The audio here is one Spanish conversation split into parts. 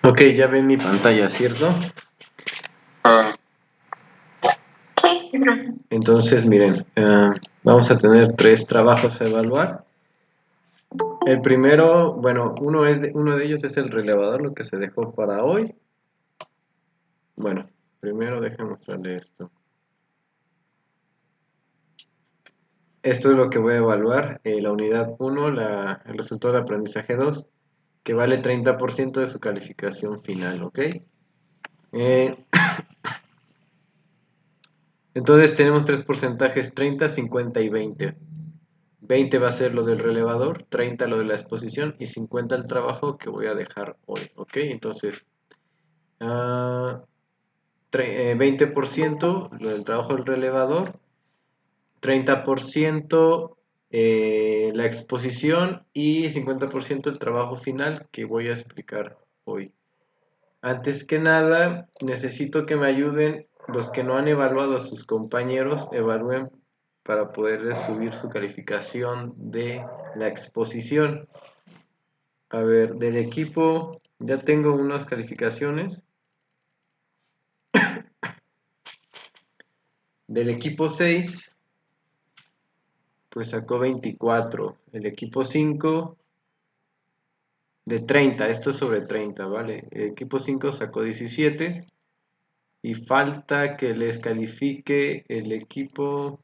Ok, ya ven mi pantalla, ¿cierto? Sí. Entonces, miren, vamos a tener 3 trabajos a evaluar. El primero, bueno, uno de ellos es el relevador, lo que se dejó para hoy. Bueno, primero déjenme mostrarle esto. Esto es lo que voy a evaluar, la unidad 1, el resultado de aprendizaje 2, que vale 30% de su calificación final, ¿ok? Eh, entonces tenemos 3 porcentajes, 30, 50 y 20. 20 va a ser lo del relevador, 30 lo de la exposición y 50 el trabajo que voy a dejar hoy, ¿ok? Entonces, 20% lo del trabajo del relevador, 30% la exposición y 50% el trabajo final que voy a explicar hoy. Antes que nada, necesito que me ayuden los que no han evaluado a sus compañeros, evalúen para poderles subir su calificación de la exposición. A ver, del equipo ya tengo unas calificaciones. Del equipo 6, pues sacó 24. El equipo 5 de 30, esto es sobre 30, ¿vale? El equipo 5 sacó 17 y falta que les califique el equipo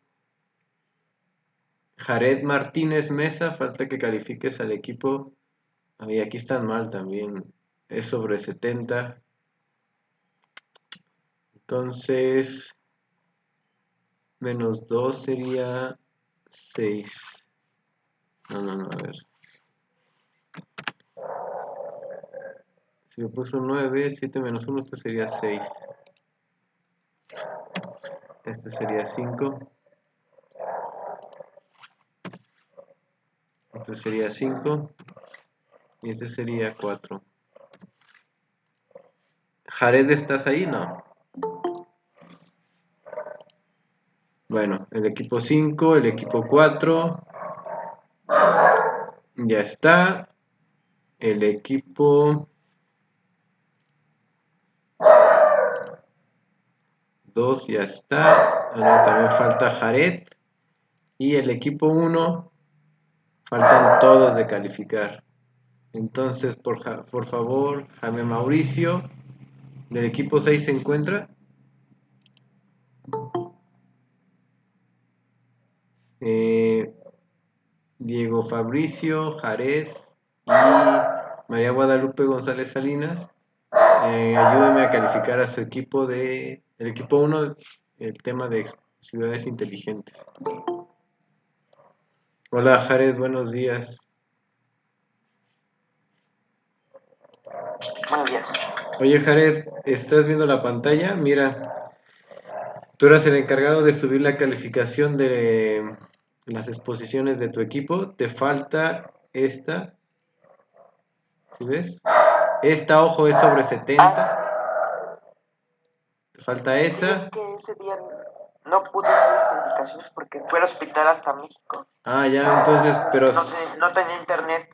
Jared Martínez Mesa, falta que califiques al equipo. Ay, aquí están mal también, es sobre 70. Entonces, menos 2 sería 6. No, a ver. Si me puso 9, 7 menos 1, esto sería 6. Este sería 5. Este sería 5. Y este sería 4. Jared, ¿estás ahí? No. Bueno, el equipo 5, el equipo 4. Ya está. El equipo 2 ya está. Ahora también falta Jared. Y el equipo 1, faltan todos de calificar. Entonces, por favor, Jaime Mauricio, del equipo 6 se encuentra. Diego Fabricio, Jared y María Guadalupe González Salinas. Ayúdenme a calificar a su equipo el equipo 1, el tema de ciudades inteligentes. Hola Jared, buenos días. Buenos días. Oye Jared, ¿estás viendo la pantalla? Mira, tú eras el encargado de subir la calificación de las exposiciones de tu equipo. Te falta esta, ¿sí ves? Esta, ojo, es sobre 70. Te falta Sí, esa. es que ese día no pude hacer las calificaciones porque fue al hospital hasta México. Ah, ya, entonces, pero... No tenía internet.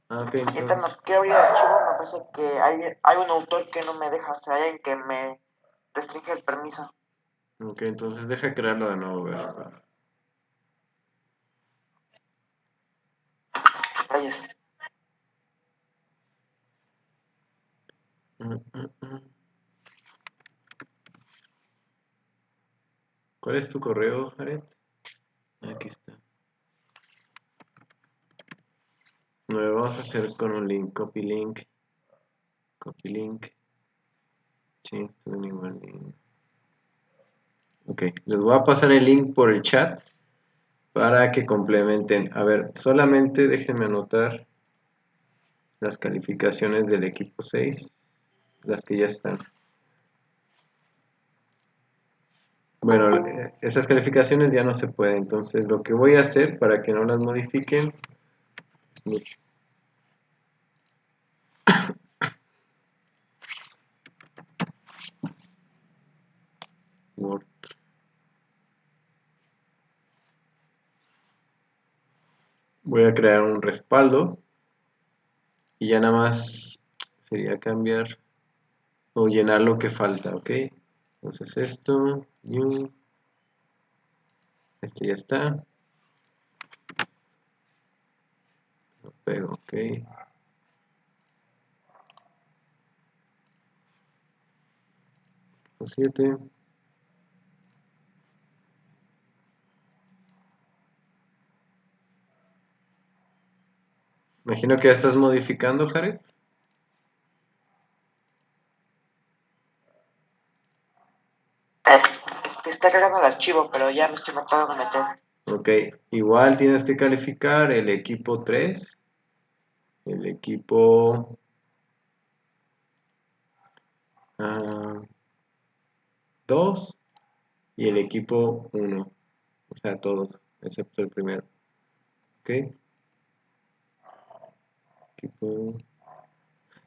Ah, ok, Y ahorita entonces... nos quiero abrir el archivo, me parece que hay un autor que no me deja, o sea, hay alguien que me restringe el permiso. Ok, entonces deja crearlo de nuevo, a ver. Rayos. ¿Cuál es tu correo, Jared? Aquí está. Lo vamos a hacer con un link, copy link, change to anyone link. Ok, les voy a pasar el link por el chat para que complementen. A ver, solamente déjenme anotar las calificaciones del equipo 6, las que ya están. Bueno, esas calificaciones ya no se pueden, entonces lo que voy a hacer para que no las modifiquen es mucho. Word. Voy a crear un respaldo y ya nada más sería cambiar o llenar lo que falta, ¿ok? Entonces esto, new, este ya está, lo pego, ¿ok? 7. Imagino que ya estás modificando, Jared. Está cargando el archivo, pero ya me estoy tratando de meter. Ok, igual tienes que calificar el equipo 3, el equipo 2 y el equipo 1. O sea, todos, excepto el primero. Ok, equipo...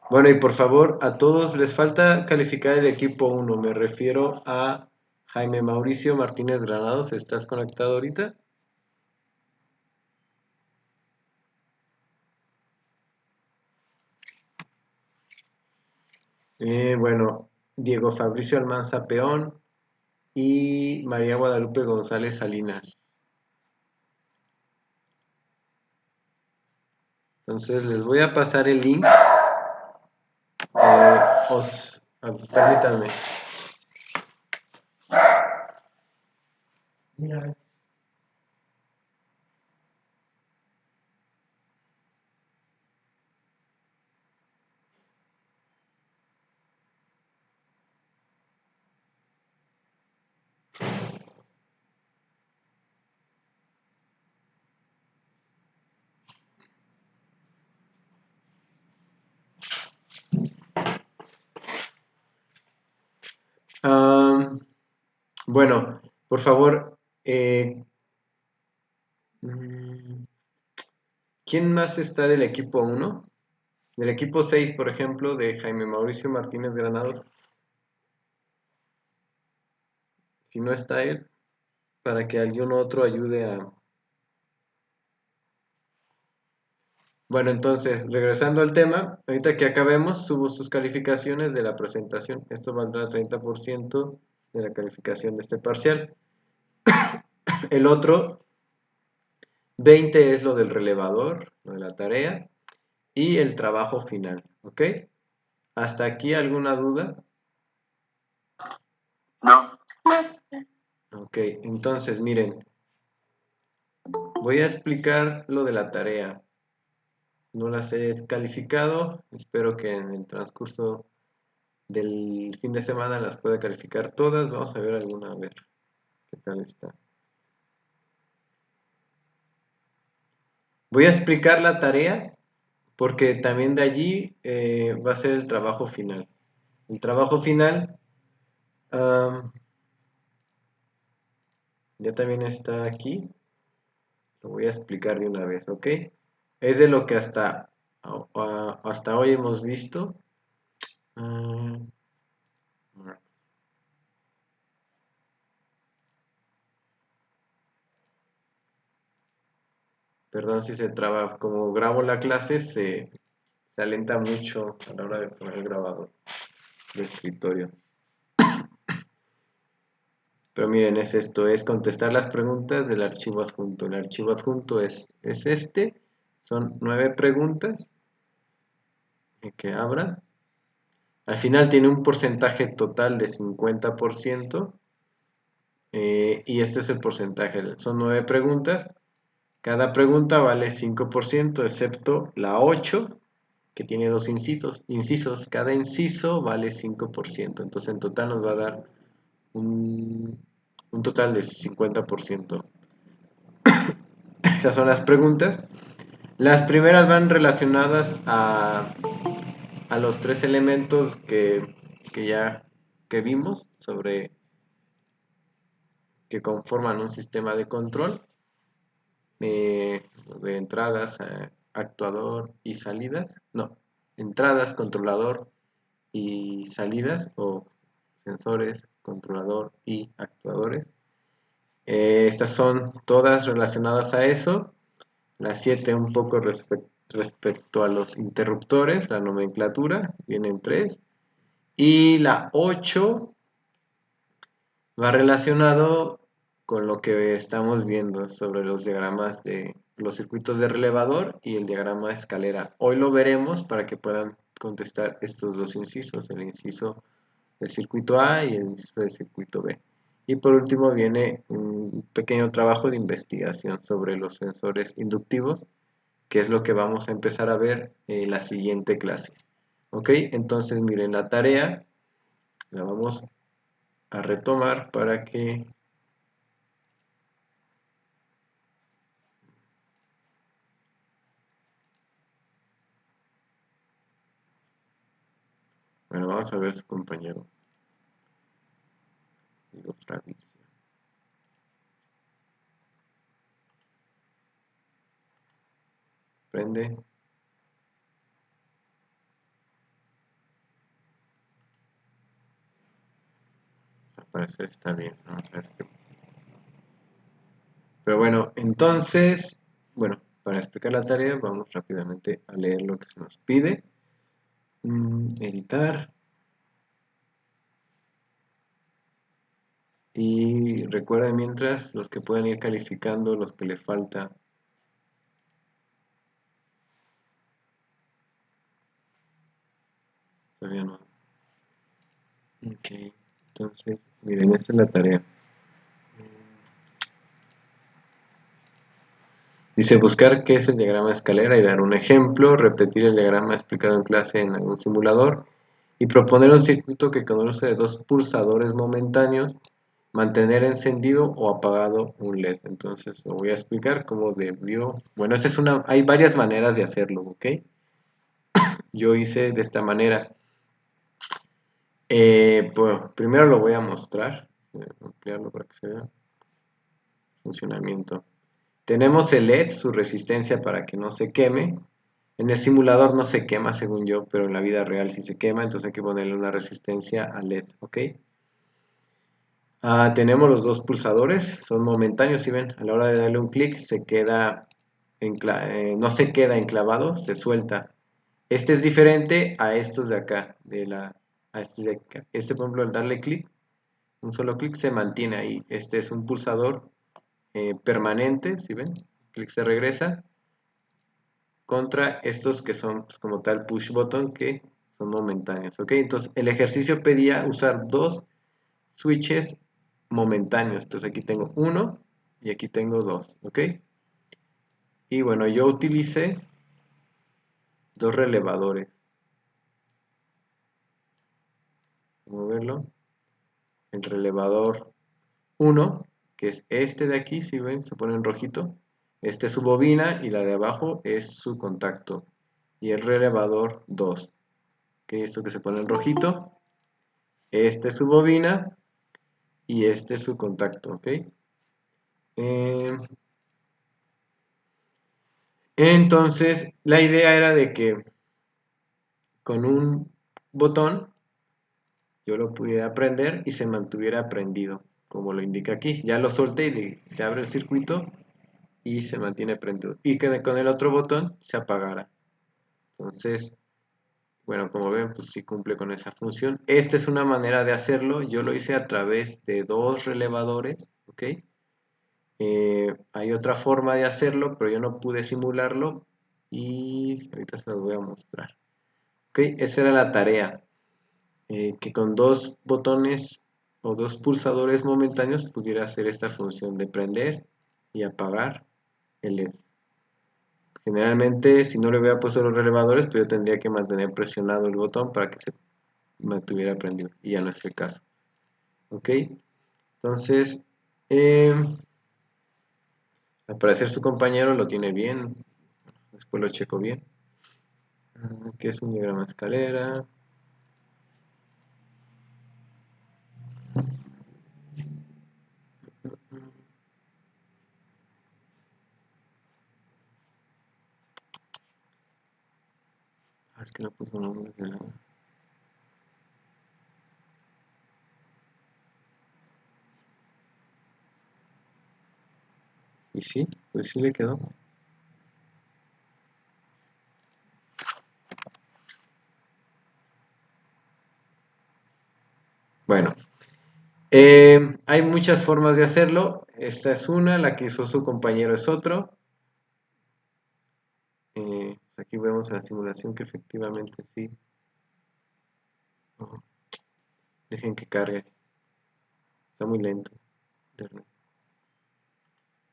Bueno, y por favor, a todos les falta calificar el equipo 1. Me refiero a Jaime Mauricio Martínez Granados. ¿Estás conectado ahorita? Bueno, Diego Fabricio Almanza Peón y María Guadalupe González Salinas. Entonces les voy a pasar el link. Permítanme. Mira. Bueno, por favor, ¿quién más está del equipo 1? Del equipo 6, por ejemplo, de Jaime Mauricio Martínez Granados. Si no está él, para que algún otro ayude a... Bueno, entonces, regresando al tema, ahorita que acabemos, subo sus calificaciones de la presentación. Esto valdrá 30% de la calificación de este parcial. El otro 20 es lo del relevador, lo de la tarea, y el trabajo final, ¿ok? ¿Hasta aquí alguna duda? No. Ok, entonces miren, voy a explicar lo de la tarea. No las he calificado, espero que en el transcurso del fin de semana las pueda calificar todas. Vamos a ver alguna, a ver qué tal está. Voy a explicar la tarea porque también de allí va a ser el trabajo final. El trabajo final ya también está aquí. Lo voy a explicar de una vez, ¿ok? Es de lo que hasta hoy hemos visto. Perdón si se traba. Como grabo la clase, se alenta mucho a la hora de poner el grabador de escritorio. Pero miren, es esto, es contestar las preguntas del archivo adjunto. El archivo adjunto es este, son 9 preguntas que abran. Al final tiene un porcentaje total de 50%, y este es el porcentaje. Son 9 preguntas, cada pregunta vale 5%, excepto la 8, que tiene 2 incisos. Cada inciso vale 5%, entonces en total nos va a dar un total de 50%. Esas son las preguntas. Las primeras van relacionadas a los 3 elementos que ya que vimos sobre que conforman un sistema de control, de entradas, actuador y salidas. No, entradas, controlador y salidas, o sensores, controlador y actuadores. Estas son todas relacionadas a eso. Las 7 un poco respecto a los interruptores, la nomenclatura, vienen 3. Y la 8 va relacionado con lo que estamos viendo sobre los diagramas de los circuitos de relevador y el diagrama de escalera. Hoy lo veremos para que puedan contestar estos dos incisos, el inciso del circuito A y el inciso del circuito B. Y por último viene un pequeño trabajo de investigación sobre los sensores inductivos, que es lo que vamos a empezar a ver en la siguiente clase. Ok, entonces miren la tarea, la vamos a retomar para que... Bueno, vamos a ver su compañero. Digo, Fabricio. Prende. Al parecer está bien. Vamos a ver qué... Pero bueno, entonces, bueno, para explicar la tarea, vamos rápidamente a leer lo que se nos pide. Editar. Y recuerden mientras los que pueden ir calificando, los que le falta. Todavía no. Ok, entonces, miren, esta es la tarea. Dice buscar qué es el diagrama de escalera y dar un ejemplo, repetir el diagrama explicado en clase en algún simulador y proponer un circuito que con el uso de dos pulsadores momentáneos mantener encendido o apagado un LED. Entonces lo voy a explicar cómo debió... Bueno, esta es una... hay varias maneras de hacerlo, ¿ok? Yo hice de esta manera. Bueno, primero lo voy a mostrar. Voy a ampliarlo para que se vea. Funcionamiento. Tenemos el LED, su resistencia para que no se queme. En el simulador no se quema, según yo, pero en la vida real sí se quema, entonces hay que ponerle una resistencia al LED, ¿ok? Tenemos los dos pulsadores, son momentáneos, si ven, a la hora de darle un clic se queda, no se queda enclavado, se suelta. Este es diferente a estos de acá, a estos de acá. Este, por ejemplo, al darle clic, un solo clic se mantiene ahí. Este es un pulsador permanente, si ven, clic se regresa, contra estos que son pues, como tal push button que son momentáneos, ¿ok? Entonces el ejercicio pedía usar dos switches momentáneos, entonces aquí tengo uno y aquí tengo dos, ¿ok? Y bueno, yo utilicé dos relevadores, vamos a verlo, el relevador uno que es este de aquí, si ven, se pone en rojito, este es su bobina y la de abajo es su contacto, y el relevador 2 que es esto que se pone en rojito, este es su bobina y este es su contacto, ¿ok? Eh, entonces, la idea era de que con un botón yo lo pudiera prender y se mantuviera prendido, como lo indica aquí. Ya lo solté y se abre el circuito y se mantiene prendido. Y que con el otro botón se apagara. Entonces, bueno, como ven, pues sí cumple con esa función. Esta es una manera de hacerlo. Yo lo hice a través de dos relevadores, ¿ok? Hay otra forma de hacerlo, pero yo no pude simularlo y ahorita se los voy a mostrar. Ok, esa era la tarea, que con dos botones o dos pulsadores momentáneos pudiera hacer esta función de prender y apagar el LED. Generalmente, si no le hubiera puesto los relevadores, pues yo tendría que mantener presionado el botón para que se mantuviera prendido, y ya no es el caso. Ok, entonces, al parecer su compañero lo tiene bien. Después lo checo bien. ¿Qué es un diagrama de escalera? Es que no puso nombres de la... Y sí, pues sí le quedó. Bueno, hay muchas formas de hacerlo. Esta es una, la que hizo su compañero es otro. Aquí vemos en la simulación que efectivamente sí. Oh, dejen que cargue. Está muy lento.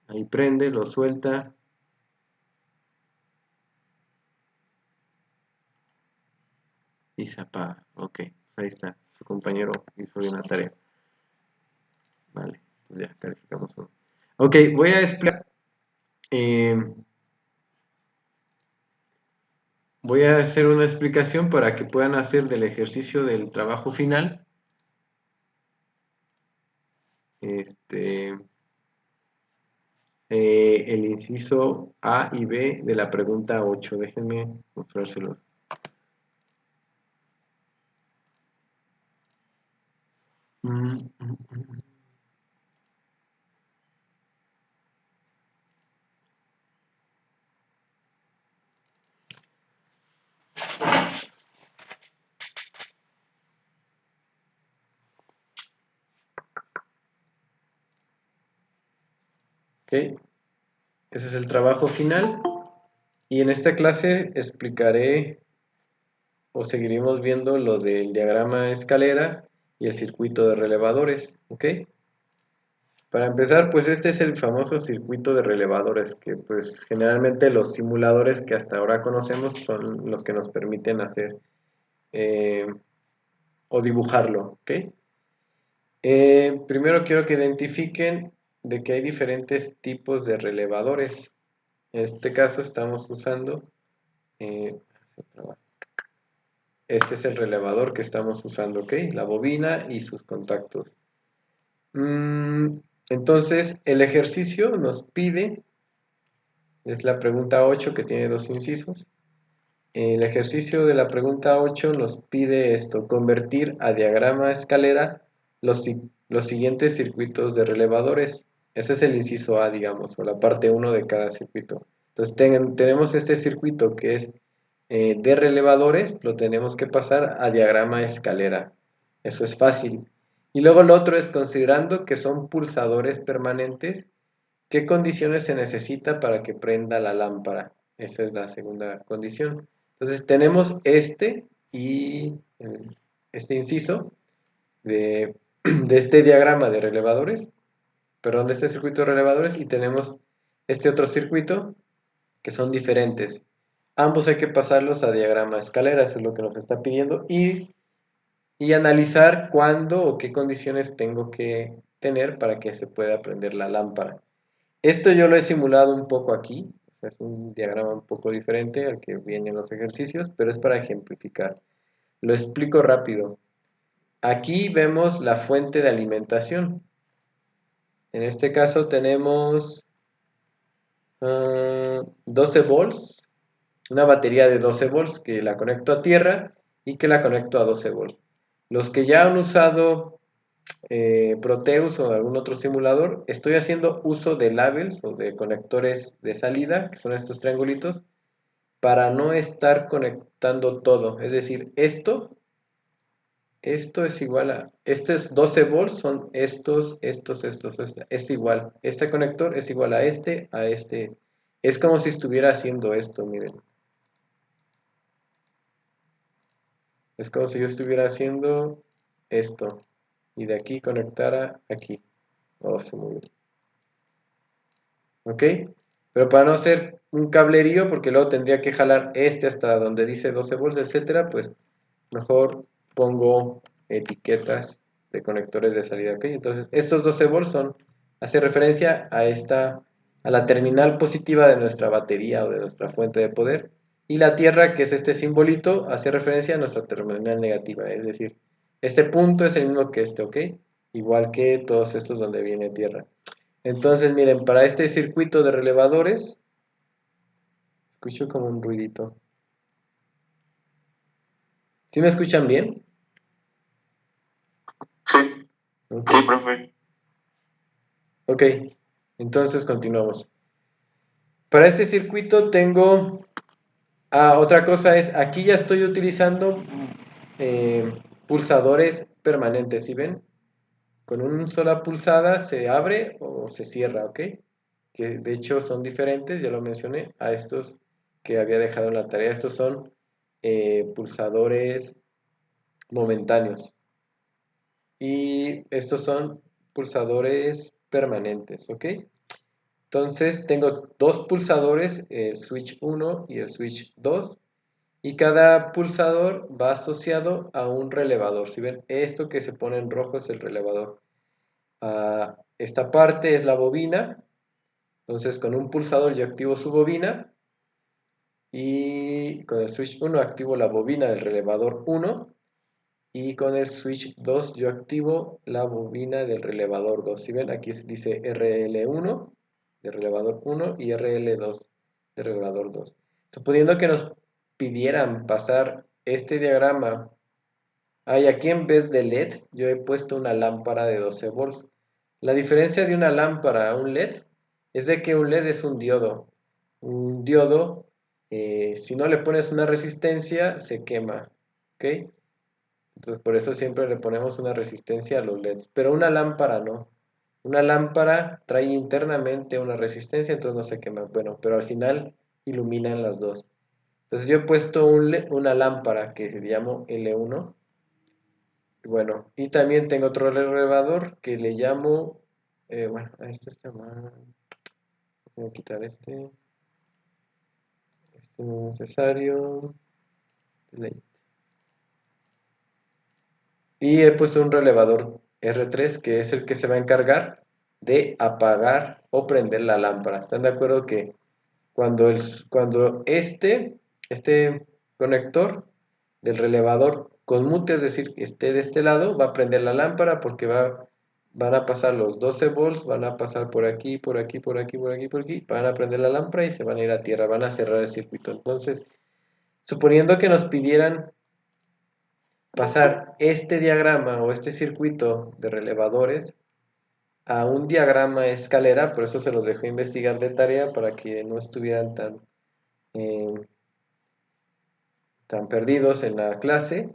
Ahí prende, lo suelta. Y se apaga. Ok, ahí está. Su compañero hizo bien la tarea. Vale, entonces ya calificamos uno. Ok, voy a explicar. Voy a hacer una explicación para que puedan hacer del ejercicio del trabajo final. El inciso A y B de la pregunta 8. Déjenme mostrárselos. Ok, ese es el trabajo final. Y en esta clase explicaré o seguiremos viendo lo del diagrama escalera y el circuito de relevadores. ¿Ok? Para empezar, pues este es el famoso circuito de relevadores, que pues generalmente los simuladores que hasta ahora conocemos son los que nos permiten hacer eh, o dibujarlo, ¿ok? Primero quiero que identifiquen de que hay diferentes tipos de relevadores. En este caso estamos usando, eh, este es el relevador que estamos usando, ¿ok? La bobina y sus contactos. Entonces, el ejercicio nos pide, es la pregunta 8 que tiene dos incisos. El ejercicio de la pregunta 8 nos pide esto, convertir a diagrama escalera los siguientes circuitos de relevadores. Ese es el inciso A, digamos, o la parte 1 de cada circuito. Entonces tenemos este circuito que es de relevadores, lo tenemos que pasar a diagrama escalera. Eso es fácil. Y luego lo otro es considerando que son pulsadores permanentes, ¿qué condiciones se necesita para que prenda la lámpara? Esa es la segunda condición. Entonces tenemos este inciso de, de este diagrama de relevadores, perdón, de este circuito de relevadores, y tenemos este otro circuito que son diferentes. Ambos hay que pasarlos a diagrama escalera, eso es lo que nos está pidiendo, y analizar cuándo o qué condiciones tengo que tener para que se pueda prender la lámpara. Esto yo lo he simulado un poco aquí, es un diagrama un poco diferente al que viene en los ejercicios, pero es para ejemplificar. Lo explico rápido. Aquí vemos la fuente de alimentación. En este caso tenemos 12 volts, una batería de 12 volts que la conecto a tierra y que la conecto a 12 volts. Los que ya han usado Proteus o algún otro simulador, estoy haciendo uso de labels o de conectores de salida, que son estos triangulitos, para no estar conectando todo. Es decir, esto es igual a, estos 12 volts son estos, es igual. Este conector es igual a este, a este. Es como si estuviera haciendo esto, miren. Es como si yo estuviera haciendo esto. Y de aquí conectara aquí. Oh, se movió. ¿Ok? Pero para no hacer un cablerío, porque luego tendría que jalar este hasta donde dice 12 volts, etcétera, pues mejor pongo etiquetas de conectores de salida. ¿Ok? Entonces, estos 12 volts hace referencia a la terminal positiva de nuestra batería o de nuestra fuente de poder. Y la tierra, que es este simbolito, hace referencia a nuestra terminal negativa. Es decir, este punto es el mismo que este, ¿ok? Igual que todos estos donde viene tierra. Entonces, miren, para este circuito de relevadores, escucho como un ruidito. ¿Sí me escuchan bien? Sí, Ok, sí, profe. ok, entonces continuamos. Para este circuito tengo... otra cosa es, aquí ya estoy utilizando pulsadores permanentes, ¿sí ven? Con una sola pulsada se abre o se cierra, ¿ok? Que de hecho son diferentes, ya lo mencioné, a estos que había dejado en la tarea. Estos son pulsadores momentáneos y estos son pulsadores permanentes, ¿ok? Entonces tengo dos pulsadores, el switch 1 y el switch 2, y cada pulsador va asociado a un relevador. Si ven, esto que se pone en rojo es el relevador. Esta parte es la bobina. Entonces con un pulsador yo activo su bobina y con el switch 1 activo la bobina del relevador 1 y con el switch 2 yo activo la bobina del relevador 2. Si ven, aquí dice RL1 de relevador 1 y RL2 de relevador 2. Suponiendo que nos pidieran pasar este diagrama, aquí en vez de LED yo he puesto una lámpara de 12 volts. La diferencia de una lámpara a un LED es de que un LED es un diodo. Un diodo, si no le pones una resistencia, se quema. ¿Ok? Entonces por eso siempre le ponemos una resistencia a los LEDs. Pero una lámpara no. Una lámpara trae internamente una resistencia, entonces no se quema. Bueno, pero al final iluminan las dos. Entonces yo he puesto una lámpara que se llama L1. Bueno, y también tengo otro relevador que le llamo, bueno, a este está mal. Voy a quitar este no es necesario. Y he puesto un relevador R3 que es el que se va a encargar de apagar o prender la lámpara. ¿Están de acuerdo que cuando este conector del relevador conmute, es decir, que esté de este lado, va a prender la lámpara porque van a pasar los 12 volts, van a pasar por aquí, por aquí, por aquí, por aquí, por aquí, van a prender la lámpara y se van a ir a tierra, van a cerrar el circuito. Entonces, suponiendo que nos pidieran pasar este diagrama o este circuito de relevadores a un diagrama escalera, por eso se los dejé investigar de tarea para que no estuvieran eh, tan perdidos en la clase,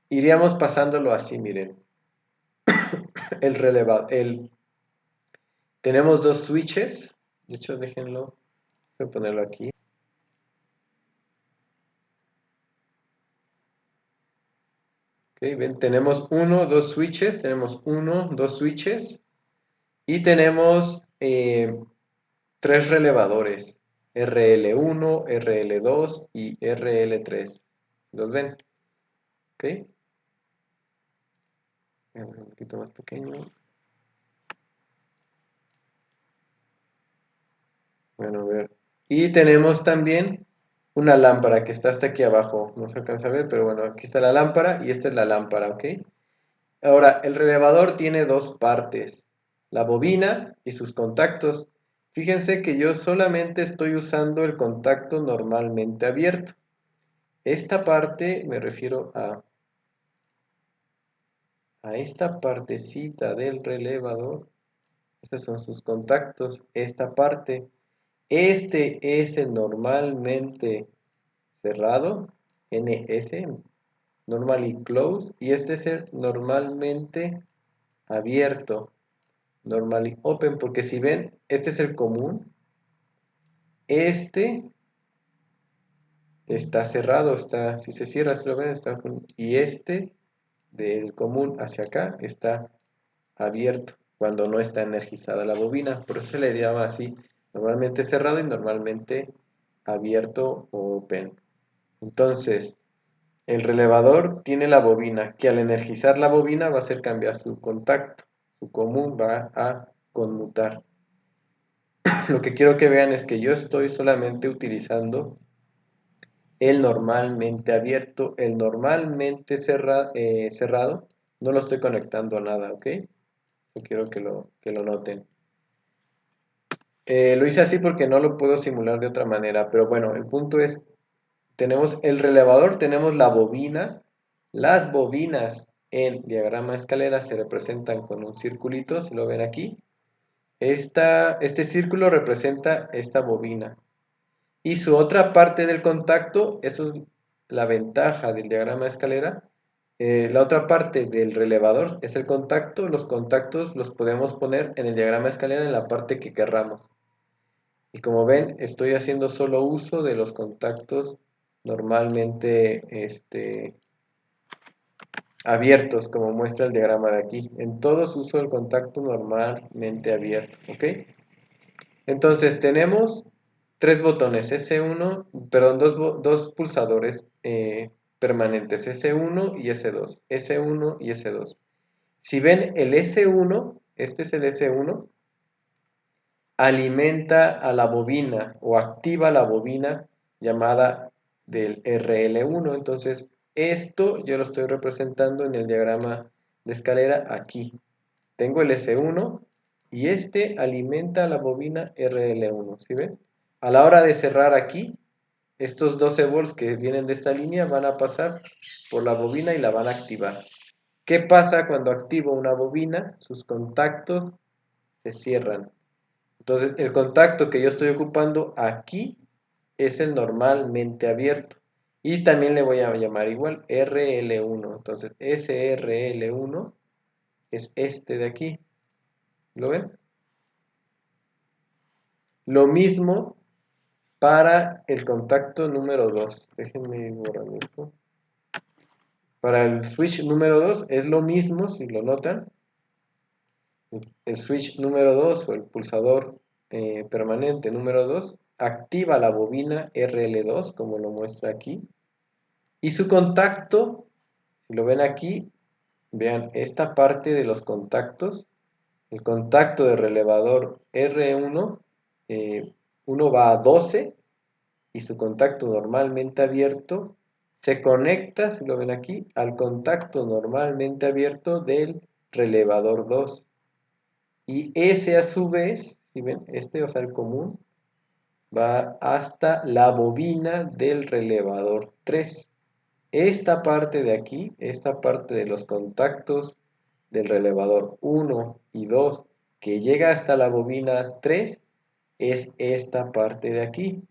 iríamos pasándolo así, miren. Tenemos dos switches, de hecho déjenlo, voy a ponerlo aquí. Okay, ven, tenemos uno, dos switches y tenemos tres relevadores, RL1, RL2 y RL3. ¿Los ven? ¿Ok? Un poquito más pequeño. Bueno, a ver. Y tenemos también una lámpara que está hasta aquí abajo. No se alcanza a ver, pero bueno, aquí está la lámpara y esta es la lámpara, ¿ok? Ahora, el relevador tiene dos partes, la bobina y sus contactos. Fíjense que yo solamente estoy usando el contacto normalmente abierto. Esta parte, me refiero a esta partecita del relevador. Estos son sus contactos. Esta parte. Este es el normalmente cerrado, NS, normally closed, y este es el normalmente abierto, normally open, porque si ven, este es el común, este está cerrado, si se cierra, si lo ven, y este del común hacia acá está abierto cuando no está energizada la bobina, por eso se le llama así, normalmente cerrado y normalmente abierto o open. Entonces, el relevador tiene la bobina, que al energizar la bobina va a hacer cambiar su contacto, su común va a conmutar. Lo que quiero que vean es que yo estoy solamente utilizando el normalmente abierto, el normalmente cerrado, no lo estoy conectando a nada, ¿ok? Yo quiero que lo noten. Lo hice así porque no lo puedo simular de otra manera, pero bueno, el punto es, tenemos el relevador, tenemos la bobina, las bobinas en diagrama escalera se representan con un circulito, si lo ven aquí. Este círculo representa esta bobina. Y su otra parte del contacto, eso es la ventaja del diagrama escalera, La otra parte del relevador es el contacto. Los contactos los podemos poner en el diagrama de escalera en la parte que querramos. Y como ven, estoy haciendo solo uso de los contactos normalmente abiertos, como muestra el diagrama de aquí. En todos uso el contacto normalmente abierto, ¿ok? Entonces tenemos tres botones S1, perdón, dos pulsadores permanentes, S1 y S2, S1 y S2. Si ven el S1, este es el S1, alimenta a la bobina o activa la bobina llamada del RL1. Entonces, esto yo lo estoy representando en el diagrama de escalera aquí. Tengo el S1 y este alimenta a la bobina RL1. ¿Sí ven? A la hora de cerrar aquí, estos 12 volts que vienen de esta línea van a pasar por la bobina y la van a activar. ¿Qué pasa cuando activo una bobina? Sus contactos se cierran. Entonces, el contacto que yo estoy ocupando aquí es el normalmente abierto. Y también le voy a llamar igual RL1. Entonces, SRL1 es este de aquí. ¿Lo ven? Lo mismo para el contacto número 2. Déjenme borrar esto. Para el switch número 2 es lo mismo, si lo notan. El switch número 2 o el pulsador permanente número 2 activa la bobina RL2, como lo muestra aquí. Y su contacto, si lo ven aquí, vean esta parte de los contactos. El contacto de relevador R1, uno va a 12 y su contacto normalmente abierto se conecta, si lo ven aquí, al contacto normalmente abierto del relevador 2. Y ese a su vez, si ven, este va a ser común, va hasta la bobina del relevador 3. Esta parte de aquí, esta parte de los contactos del relevador 1 y 2 que llega hasta la bobina 3 es esta parte de aquí.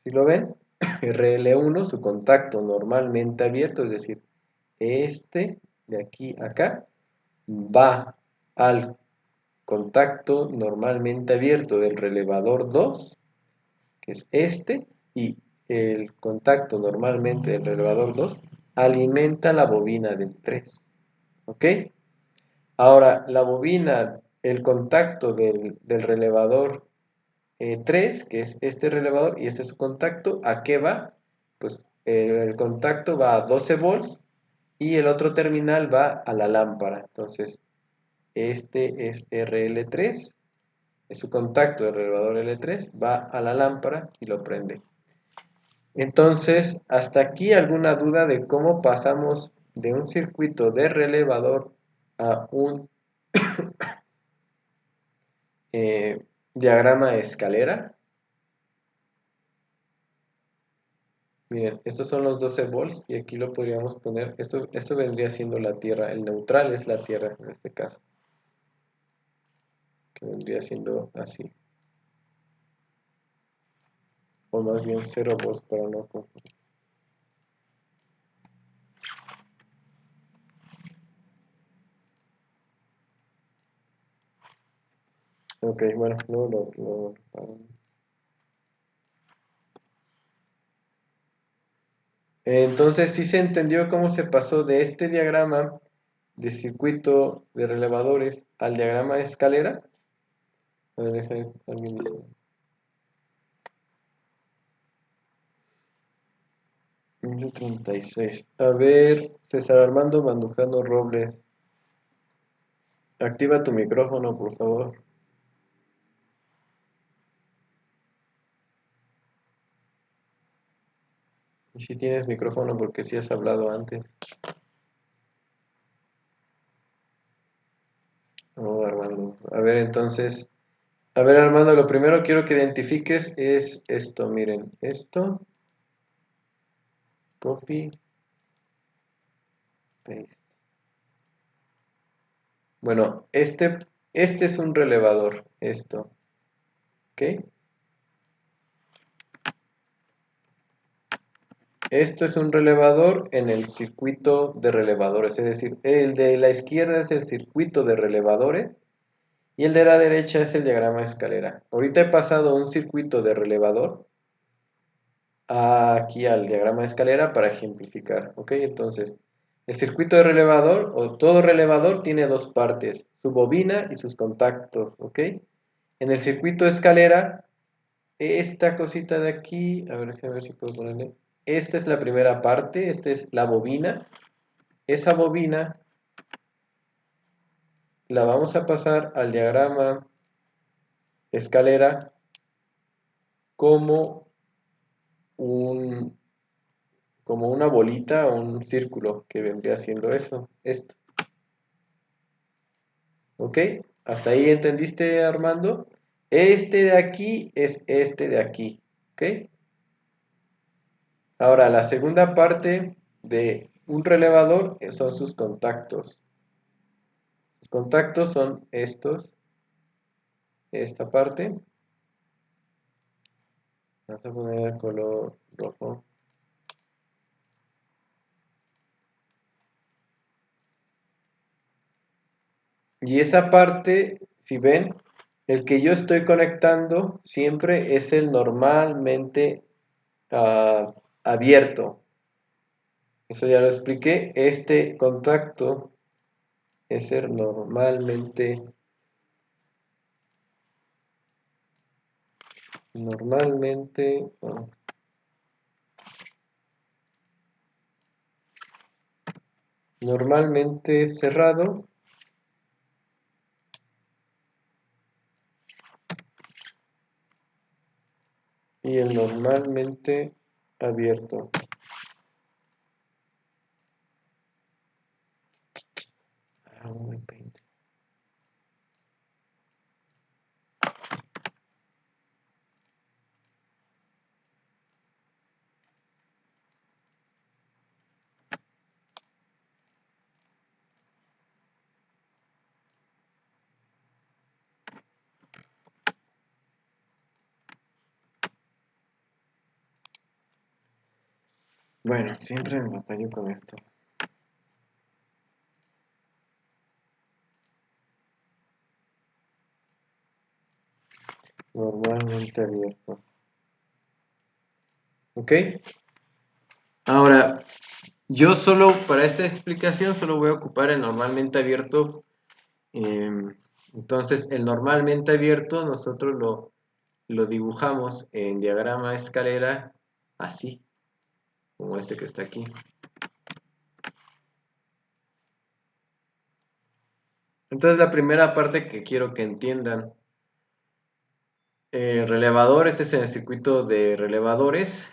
¿Sí lo ven? RL1, su contacto normalmente abierto, es decir, este de aquí a acá, va al contacto normalmente abierto del relevador 2, que es este, y el contacto normalmente del relevador 2 alimenta la bobina del 3. ¿Ok? Ahora, la bobina, el contacto del relevador 3, que es este relevador, y este es su contacto, ¿a qué va? Pues el contacto va a 12 volts y el otro terminal va a la lámpara. Entonces, este es RL3, es su contacto del relevador L3, va a la lámpara y lo prende. Entonces, hasta aquí alguna duda de cómo pasamos de un circuito de relevador a un diagrama de escalera. Miren, estos son los 12 volts y aquí lo podríamos poner, esto vendría siendo la Tierra, el neutral es la Tierra en este caso, que vendría siendo así, o más bien 0 volts para no confundir. Ok, bueno, entonces sí se entendió cómo se pasó de este diagrama de circuito de relevadores al diagrama de escalera. A ver, alguien dice. 36. A ver, César Armando Mandujano Robles, activa tu micrófono, por favor. Y si tienes micrófono, porque si has hablado antes. Oh, Armando. A ver, entonces. A ver, Armando, lo primero quiero que identifiques es esto. Miren, esto. Copy. Paste. Bueno, este es un relevador. Esto. ¿Ok? Esto es un relevador en el circuito de relevadores, es decir, el de la izquierda es el circuito de relevadores y el de la derecha es el diagrama de escalera. Ahorita he pasado un circuito de relevador aquí al diagrama de escalera para ejemplificar, ¿ok? Entonces, el circuito de relevador o todo relevador tiene dos partes, su bobina y sus contactos, ¿ok? En el circuito de escalera, esta cosita de aquí, a ver, déjame ver si puedo ponerle, esta es la primera parte, esta es la bobina, esa bobina la vamos a pasar al diagrama escalera como un, como una bolita o un círculo que vendría siendo eso, esto. ¿Ok? ¿Hasta ahí entendiste, Armando? Este de aquí es este de aquí. ¿Ok? Ahora, la segunda parte de un relevador son sus contactos. Sus contactos son estos, esta parte. Vamos a poner el color rojo. Y esa parte, si ven, el que yo estoy conectando siempre es el normalmente abierto. Eso ya lo expliqué. Este contacto es el bueno, normalmente cerrado y el normalmente abierto. Bueno, siempre me batallo con esto. Normalmente abierto. ¿Ok? Ahora, yo solo para esta explicación solo voy a ocupar el normalmente abierto. Entonces, el normalmente abierto nosotros lo dibujamos en diagrama escalera así, como este que está aquí. Entonces, la primera parte que quiero que entiendan, relevador, este es en el circuito de relevadores.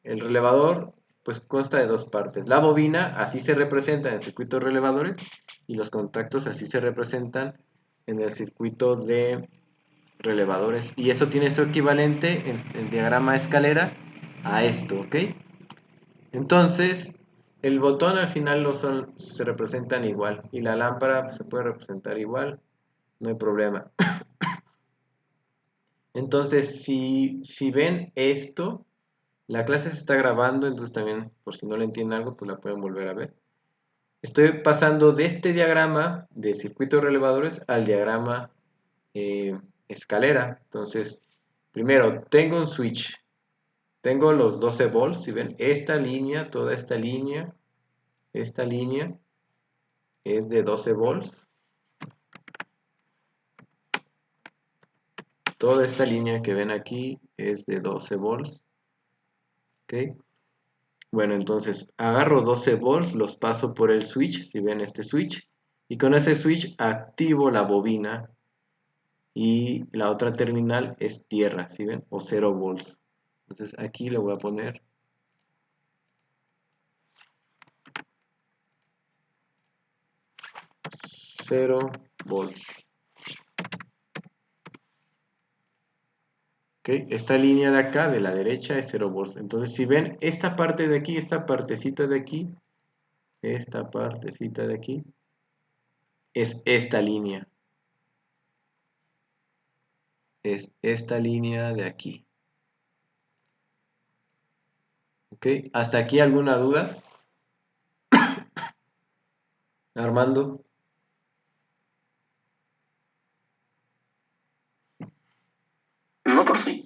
El relevador pues consta de dos partes. La bobina así se representa en el circuito de relevadores y los contactos así se representan en el circuito de relevadores. Y eso tiene su equivalente en el diagrama de escalera a esto, ¿ok? Entonces, el botón al final se representan igual y la lámpara pues, se puede representar igual, no hay problema. Entonces, si ven esto, la clase se está grabando, entonces también, por si no le entienden algo, pues la pueden volver a ver. Estoy pasando de este diagrama de circuito de relevadores al diagrama escalera. Entonces, primero, tengo un switch. Tengo los 12 volts, si ven, esta línea, toda esta línea es de 12 volts. Toda esta línea que ven aquí es de 12 volts. ¿Ok? Bueno, entonces agarro 12 volts, los paso por el switch, si ven este switch, y con ese switch activo la bobina y la otra terminal es tierra, si ven, o 0 volts. Entonces aquí le voy a poner 0 volts. ¿Ok? Esta línea de acá, de la derecha, es 0 volts. Entonces si ven esta parte de aquí, esta partecita de aquí, esta partecita de aquí, es esta línea. Es esta línea de aquí. ¿Ok? ¿Hasta aquí alguna duda? Armando. No por sí.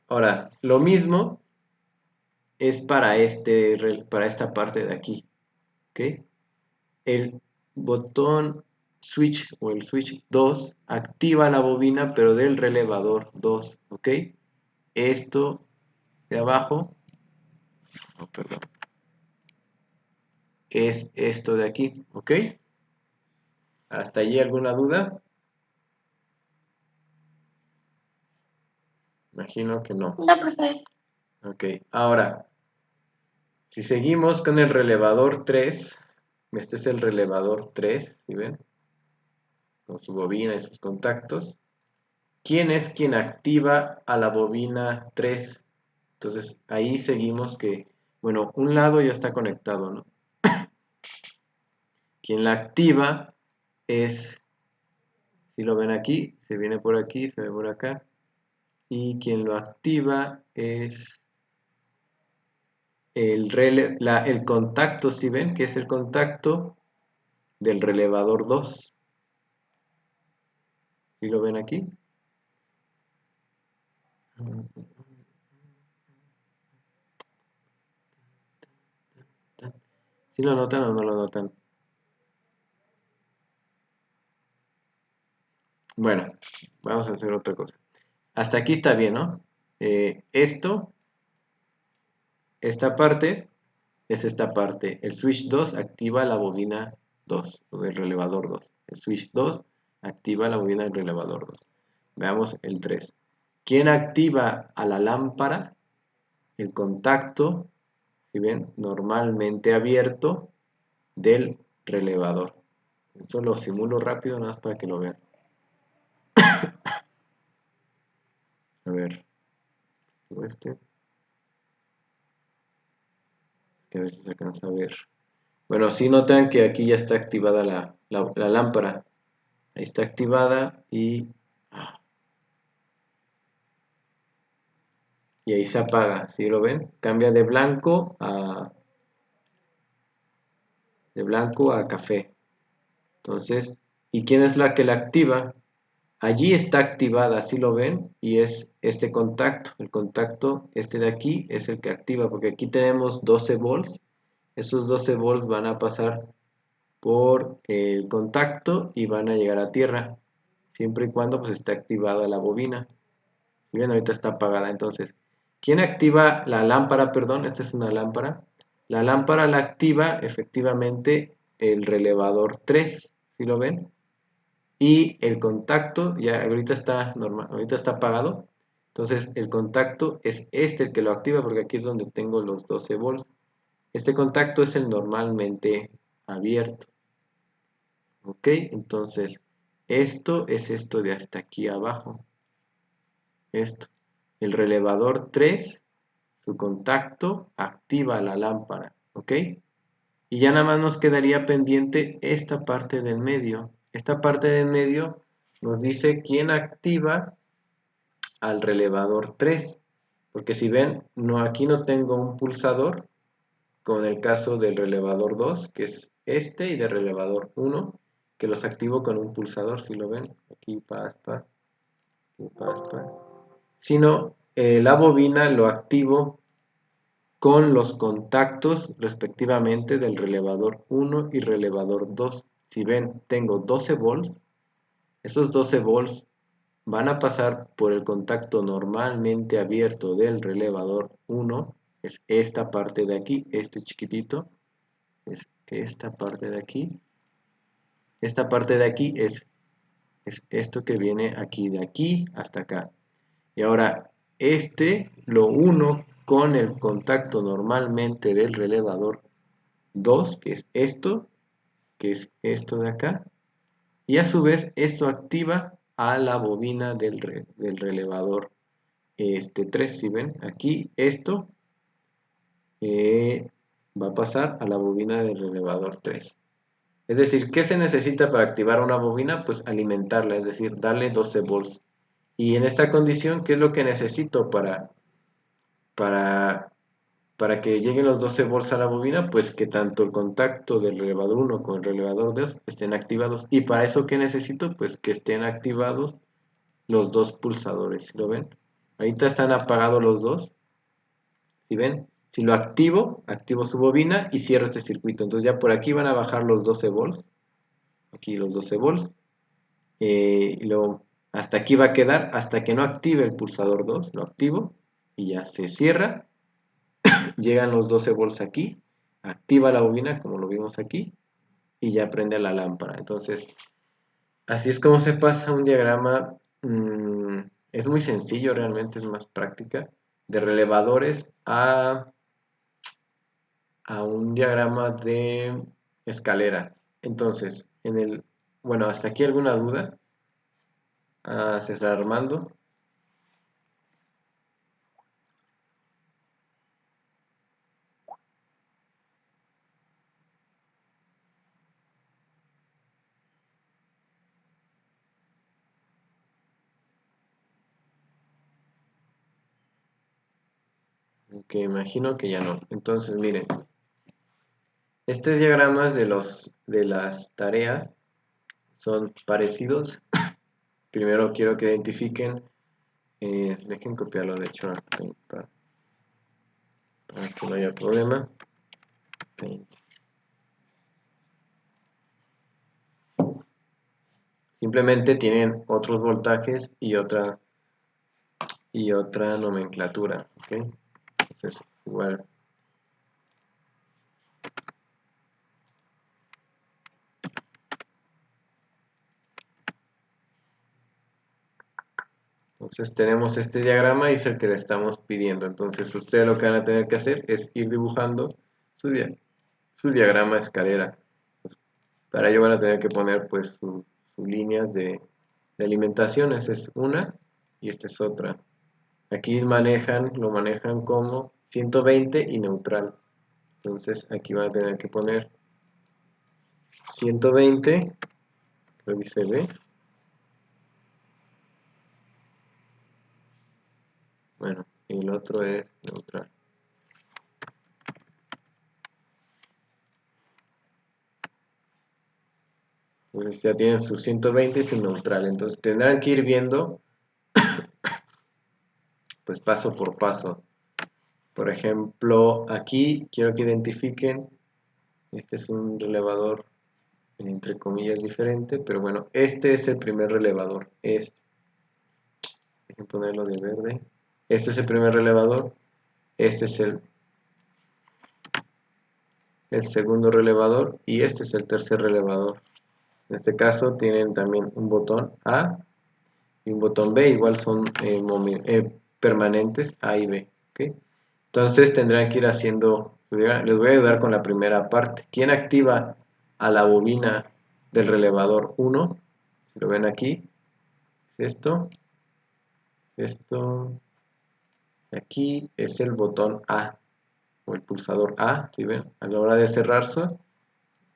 Ahora, lo mismo es para para esta parte de aquí. ¿Ok? El botón switch o el switch 2 activa la bobina, pero del relevador 2. ¿Ok? Esto de abajo, oh, perdón, es esto de aquí. ¿Ok? ¿Hasta allí alguna duda? Imagino que no. No, profe. Ok, ahora, si seguimos con el relevador 3, este es el relevador 3, ¿sí ven? Con su bobina y sus contactos. ¿Quién es quien activa a la bobina 3? Entonces, ahí seguimos que, bueno, un lado ya está conectado, ¿no? Quien la activa es, si lo ven aquí, se viene por aquí, se ve por acá. Y quien lo activa es el contacto, si ven, que es el contacto del relevador 2. ¿Sí lo ven aquí? ¿Sí lo notan o no lo notan? Bueno, vamos a hacer otra cosa. Hasta aquí está bien, ¿no? Esta parte es esta parte. El switch 2 activa la bobina 2 o del relevador 2. El switch 2 activa la bobina del relevador 2. Veamos el 3. ¿Quién activa a la lámpara? El contacto, si ven, normalmente abierto del relevador. Esto lo simulo rápido, nada más para que lo vean. A ver, este, a ver si se alcanza a ver. Bueno, si notan que aquí ya está activada la lámpara. Ahí está activada y ahí se apaga. ¿Sí lo ven? Cambia de blanco a café. Entonces, ¿y quién es la que la activa? Allí está activada, ¿sí lo ven? Y es este contacto. El contacto, este de aquí, es el que activa, porque aquí tenemos 12 volts. Esos 12 volts van a pasar por el contacto y van a llegar a tierra, siempre y cuando pues esté activada la bobina. Si bien ahorita está apagada, entonces, ¿quién activa la lámpara? Perdón, esta es una lámpara. La lámpara la activa efectivamente el relevador 3, ¿sí lo ven? Y el contacto, ya ahorita está normal, ahorita está apagado. Entonces el contacto es este el que lo activa porque aquí es donde tengo los 12 volts. Este contacto es el normalmente abierto. ¿Ok? Entonces, esto es esto de hasta aquí abajo. Esto. El relevador 3, su contacto, activa la lámpara. ¿Ok? Y ya nada más nos quedaría pendiente esta parte del medio. Esta parte del medio nos dice quién activa al relevador 3. Porque si ven, no, aquí no tengo un pulsador, con el caso del relevador 2, que es este, y del relevador 1, que los activo con un pulsador, si lo ven, aquí paz, paz, aquí paz, paz. Sino la bobina lo activo con los contactos respectivamente del relevador 1 y relevador 2. Si ven, tengo 12 volts, esos 12 volts van a pasar por el contacto normalmente abierto del relevador 1, es esta parte de aquí, este chiquitito, es esta parte de aquí. Esta parte de aquí es esto que viene aquí, de aquí hasta acá. Y ahora, lo uno con el contacto normalmente del relevador 2, que es esto de acá. Y a su vez, esto activa a la bobina del relevador 3. Si ven, aquí esto va a pasar a la bobina del relevador 3. Es decir, ¿qué se necesita para activar una bobina? Pues alimentarla, es decir, darle 12 volts. Y en esta condición, ¿qué es lo que necesito para, para que lleguen los 12 volts a la bobina? Pues que tanto el contacto del relevador 1 con el relevador 2 estén activados. ¿Y para eso qué necesito? Pues que estén activados los dos pulsadores. ¿Sí lo ven? Ahorita están apagados los dos. ¿Sí ven? Si lo activo, activo su bobina y cierro este circuito. Entonces ya por aquí van a bajar los 12 volts. Aquí los 12 volts. Y luego hasta aquí va a quedar hasta que no active el pulsador 2. Lo activo y ya se cierra. Llegan los 12 volts aquí. Activa la bobina como lo vimos aquí. Y ya prende la lámpara. Entonces, así es como se pasa un diagrama. Es muy sencillo, realmente es más práctica. De relevadores a un diagrama de escalera. Entonces, bueno, hasta aquí alguna duda. César Armando. Que imagino que ya no. Entonces, miren, estos diagramas de las tareas son parecidos. Primero quiero que identifiquen, dejen copiarlo de hecho para que no haya problema. Paint. Simplemente tienen otros voltajes y otra nomenclatura, ¿ok? Entonces, igual. Entonces tenemos este diagrama y es el que le estamos pidiendo. Entonces ustedes lo que van a tener que hacer es ir dibujando su diagrama escalera. Para ello van a tener que poner pues sus líneas de alimentación. Esta es una y esta es otra. Aquí lo manejan como 120 y neutral. Entonces aquí van a tener que poner 120, creo que se ve. Bueno, y el otro es neutral. Entonces ya tienen su 120 y su neutral. Entonces tendrán que ir viendo pues paso por paso. Por ejemplo, aquí quiero que identifiquen, este es un relevador entre comillas diferente, pero bueno, este es el primer relevador. Dejen ponerlo de verde. Este es el primer relevador. Este es el segundo relevador y este es el tercer relevador. En este caso tienen también un botón A y un botón B, igual son permanentes A y B. ¿Okay? Entonces tendrán que ir haciendo, les voy a ayudar con la primera parte. ¿Quién activa a la bobina del relevador 1? Si lo ven aquí, es esto, aquí es el botón A o el pulsador A, ¿sí ven? A la hora de cerrarse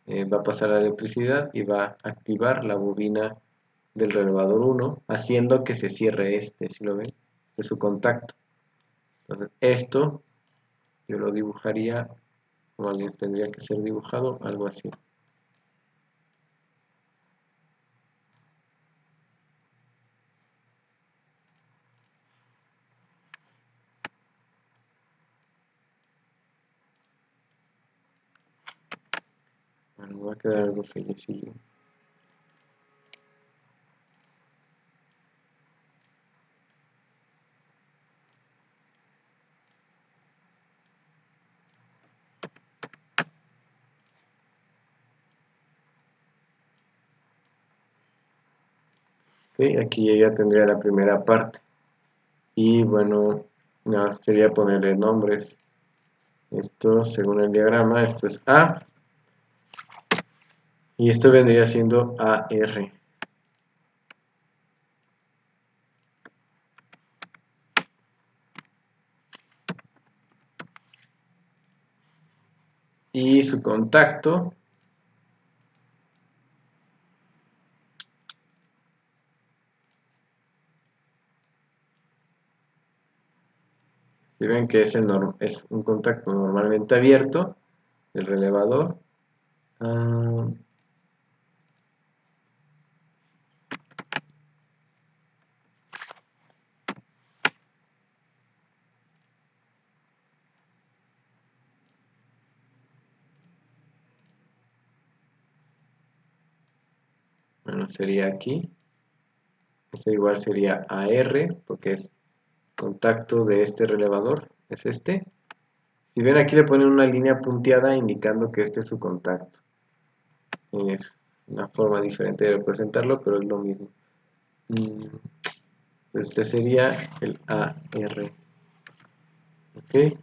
va a pasar la electricidad y va a activar la bobina del relevador 1, haciendo que se cierre este, ¿sí lo ven? Este es su contacto. Entonces esto yo lo dibujaría, o más bien tendría que ser dibujado algo así. Bueno, va a quedar algo fellecillo. Okay, aquí ya tendría la primera parte. Y bueno, nada, sería ponerle nombres. Esto, según el diagrama, esto es A. Y esto vendría siendo AR. Y su contacto Si ven que es un contacto normalmente abierto del relevador. Bueno, sería aquí. Este igual sería AR, porque es contacto de este relevador, es este. Si ven, aquí le ponen una línea punteada indicando que este es su contacto. Es una forma diferente de representarlo, pero es lo mismo. Este sería el AR. ¿Ok?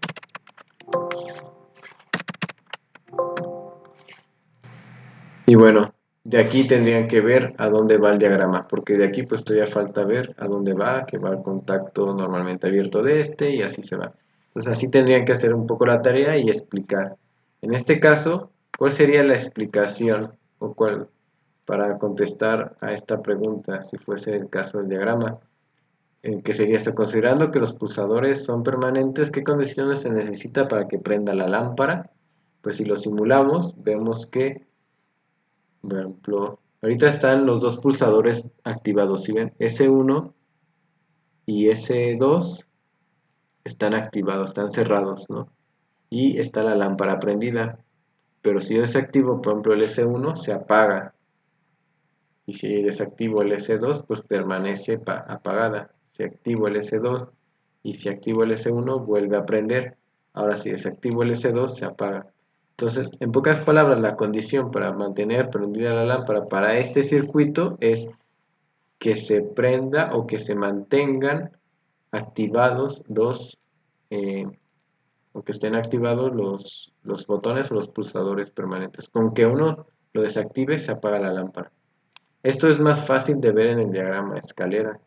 Y bueno, de aquí tendrían que ver a dónde va el diagrama, porque de aquí pues todavía falta ver a dónde va, que va el contacto normalmente abierto de este y así se va. Entonces así tendrían que hacer un poco la tarea y explicar. En este caso, ¿cuál sería la explicación o cuál para contestar a esta pregunta si fuese el caso del diagrama? Que sería esto, considerando que los pulsadores son permanentes, ¿qué condiciones se necesita para que prenda la lámpara? Pues si lo simulamos, vemos que por ejemplo, ahorita están los dos pulsadores activados. Si ven, S1 y S2 están activados, están cerrados, ¿no? Y está la lámpara prendida. Pero si yo desactivo, por ejemplo, el S1, se apaga. Y si desactivo el S2, pues permanece apagada. Si activo el S2 y si activo el S1, vuelve a prender. Ahora, si desactivo el S2, se apaga. Entonces, en pocas palabras, la condición para mantener prendida la lámpara para este circuito es que se prenda o que se mantengan activados o que estén activados los botones o los pulsadores permanentes. Con que uno lo desactive, se apaga la lámpara. Esto es más fácil de ver en el diagrama de escalera.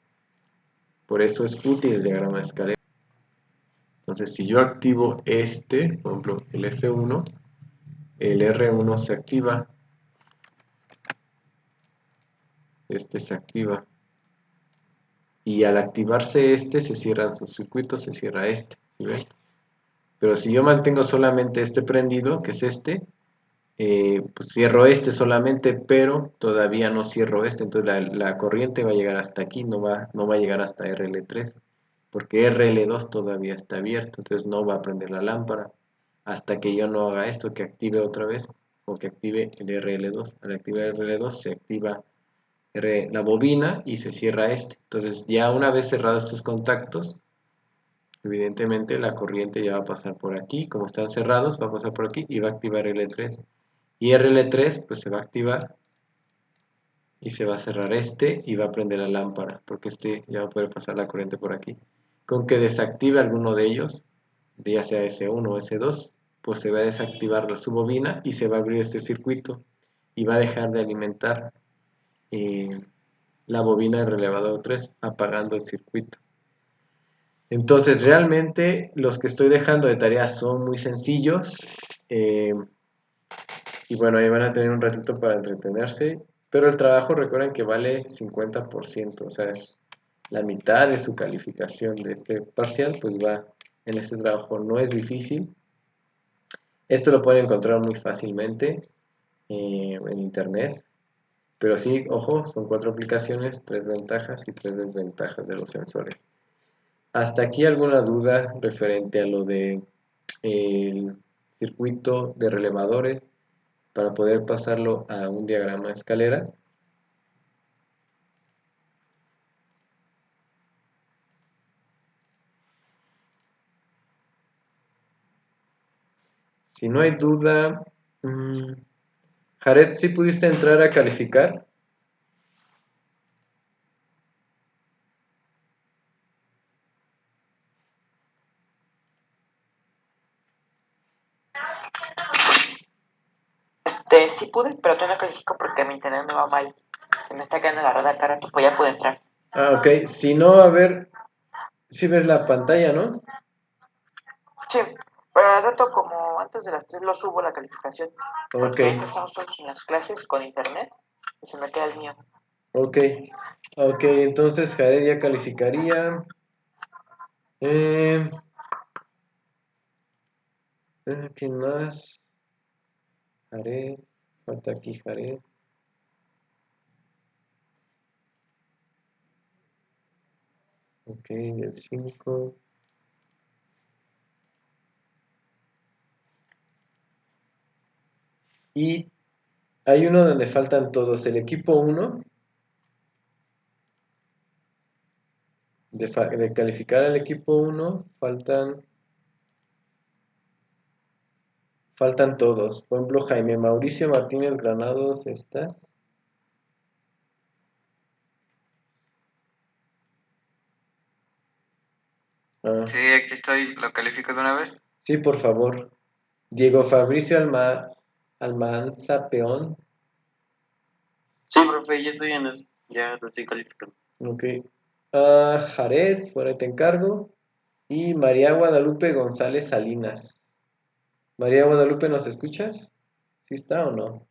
Por eso es útil el diagrama de escalera. Entonces, si yo activo este, por ejemplo, el S1, el R1 se activa, este se activa. Y al activarse este, se cierran sus circuitos, se cierra este. ¿Sí ven? Pero si yo mantengo solamente este prendido, que es este, pues cierro este solamente, pero todavía no cierro este. Entonces la corriente va a llegar hasta aquí, no va a llegar hasta RL3, porque RL2 todavía está abierto, entonces no va a prender la lámpara hasta que yo no haga esto, que active otra vez, o que active el RL2. Al activar el RL2 se activa la bobina y se cierra este. Entonces ya una vez cerrados estos contactos, evidentemente la corriente ya va a pasar por aquí, como están cerrados, va a pasar por aquí y va a activar L3. Y RL3 pues se va a activar y se va a cerrar este y va a prender la lámpara, porque este ya va a poder pasar la corriente por aquí. Con que desactive alguno de ellos, ya sea S1 o S2, pues se va a desactivar su bobina y se va a abrir este circuito y va a dejar de alimentar la bobina del relevador 3, apagando el circuito. Entonces, realmente los que estoy dejando de tarea son muy sencillos. Y bueno, ahí van a tener un ratito para entretenerse. Pero el trabajo, recuerden que vale 50%, o sea, es la mitad de su calificación de este parcial, pues va en este trabajo. No es difícil. Esto lo pueden encontrar muy fácilmente en internet. Pero sí, ojo, son 4 aplicaciones, 3 ventajas y 3 desventajas de los sensores. ¿Hasta aquí alguna duda referente a lo de el circuito de relevadores para poder pasarlo a un diagrama de escalera? Si no hay duda, Jared, ¿sí pudiste entrar a calificar? Sí pude, pero todavía no califico porque mi internet me va mal. Se me está quedando la red acá rato, pues ya pude entrar. Ah, ok. Si no, a ver, si ves la pantalla, ¿no? Sí, pero al rato como antes de las 3 lo subo la calificación. Ok, Porque ahorita estamos todos en las clases con internet y se me queda el mío. ok. Ok, entonces Jared ya calificaría. Eh, ¿Quién más? Jared. Falta aquí Jared. Ok, del 5. Y hay uno donde faltan todos. El equipo 1, de calificar al equipo 1, faltan todos. Por ejemplo, Jaime Mauricio Martínez Granados, ¿estás? Ah, Sí, aquí estoy. ¿Lo califico de una vez? sí, por favor. Diego Fabricio Almanza Peón. Sí, profe, ya estoy en eso. Ya lo estoy calificando. Ok. Jared, por ahí te encargo. Y María Guadalupe González Salinas. María Guadalupe, ¿nos escuchas? ¿Sí está o no?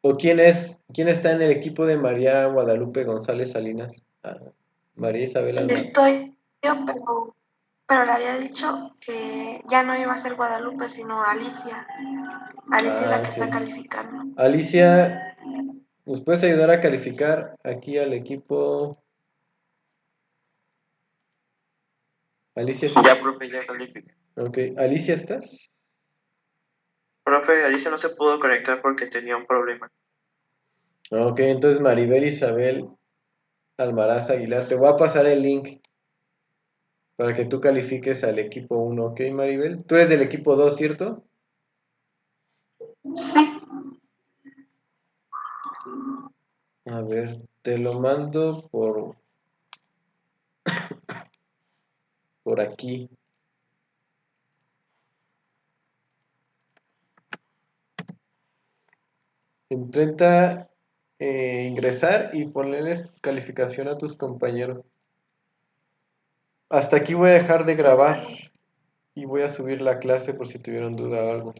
¿O quién está en el equipo de María Guadalupe González Salinas? María Isabel Almanza. Estoy yo, pero le había dicho que ya no iba a ser Guadalupe, sino Alicia. Alicia es la que está Ok. calificando. Alicia, ¿nos puedes ayudar a calificar aquí al equipo? Alicia, ¿sí? Ya, profe, ya califiqué. Ok. Alicia, ¿estás? Profe, Alicia no se pudo conectar porque tenía un problema. Ok, entonces Maribel Isabel Almaraz Aguilar, te voy a pasar el link para que tú califiques al equipo 1, ¿ok, Maribel? Tú eres del equipo 2, ¿cierto? Sí, A ver, te lo mando por aquí. Intenta ingresar y ponerles calificación a tus compañeros. Hasta aquí voy a dejar de grabar y voy a subir la clase por si tuvieron duda o algo.